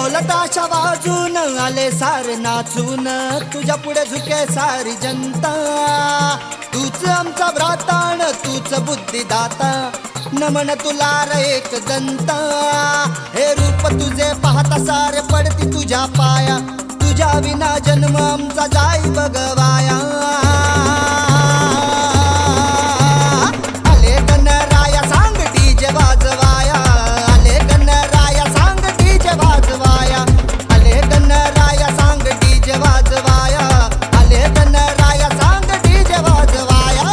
ढोल ताशा वाजून आले सारे नाचून, तुझ्या पुढे झुके सारी जनता. तूच आमचा भ्राताण, तूच बुद्धिदाता, नमन तुला रे एक दंता. हे रूप तुझे पाहता सारे पडती तुझ्या पाया, तुझ्या विना जन्म आमचा जाई बगवाया. आले गणराया सांग डीजे वाजवाया, आले गणराया सांग डीजे वाजवाया, आले गणराया सांग डीजे वाजवाया, आले गणराया सांग डीजे वाजवाया.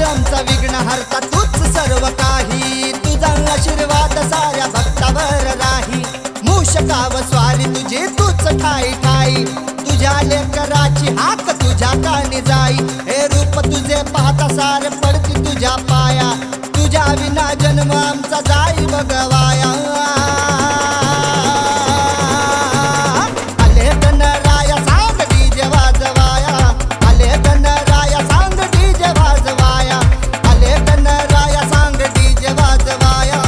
आमचा विघ्न हरता तूच सर्व काही, तुझा आशीर्वाद साऱ्या भक्तावर राही. मूषकाव स्वारी तुझी तूच ठाई ठाई, तुझ्या लेकराची हाक तुझ्या कानी जाई. हे रूप तुझे पाहता सारे पडती तुझ्या पाया, तुझ्या विना जन्म आमचा जाई बगवाया. आले गणराया सांग डीजे वाजवाया, आले गणराया सांग डीजे वाजवाया, आले गणराया सांग डीजे वाजवाया,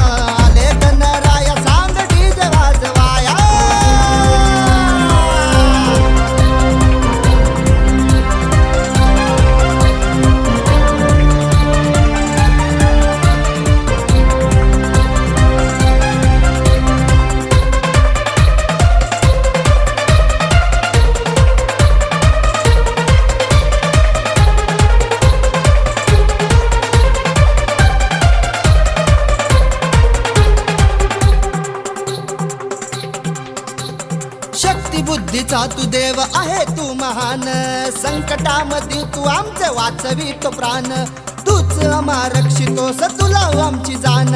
आले गणराया सांग डीजे वाजवाया. शक्ती बुद्धीचा तू देव आहे तू महान, संकटामध्ये तू आमचे वाचवितो प्राण. तूच आम्हा रक्षितोस तुला आमची जाण,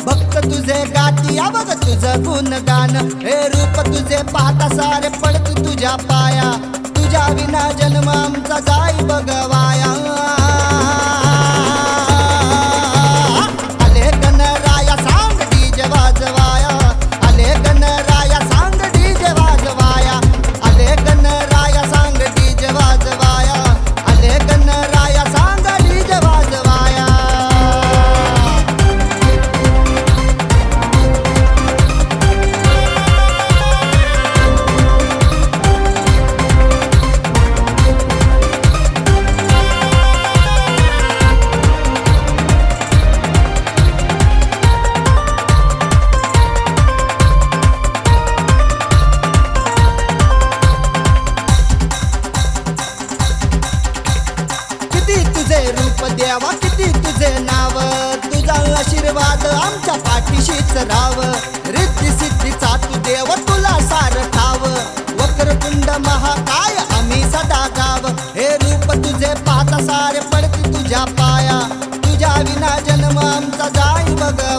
भक्त तुझे गाती बघ तुझं गुणगान. हे रूप तुझे पाहता सारे पडते तुझ्या पाया, तुझ्या विना जन्म आमचा जाई बगवाया. आले गणराया सांग डीजे वाजवाया, आले गणराया सांग डीजे वाजवाया, आले गणराया सांग डीजे वाजवाया, आले गणराया सांग डीजे वाजवाया. किती तुझे रूप देवा किती तुझे नाव, तुझा आशीर्वाद आमच्या पाठीशीच राव. रिद्धी सिद्धीचा तू देव तुला सार ठाव, वक्रतुंड महाकाय आम्ही सदा गाव. हे रूप तुझे पाहता सारे पडती तुझ्या पाया, तुझ्या विना जन्म आमचा जाई बघ.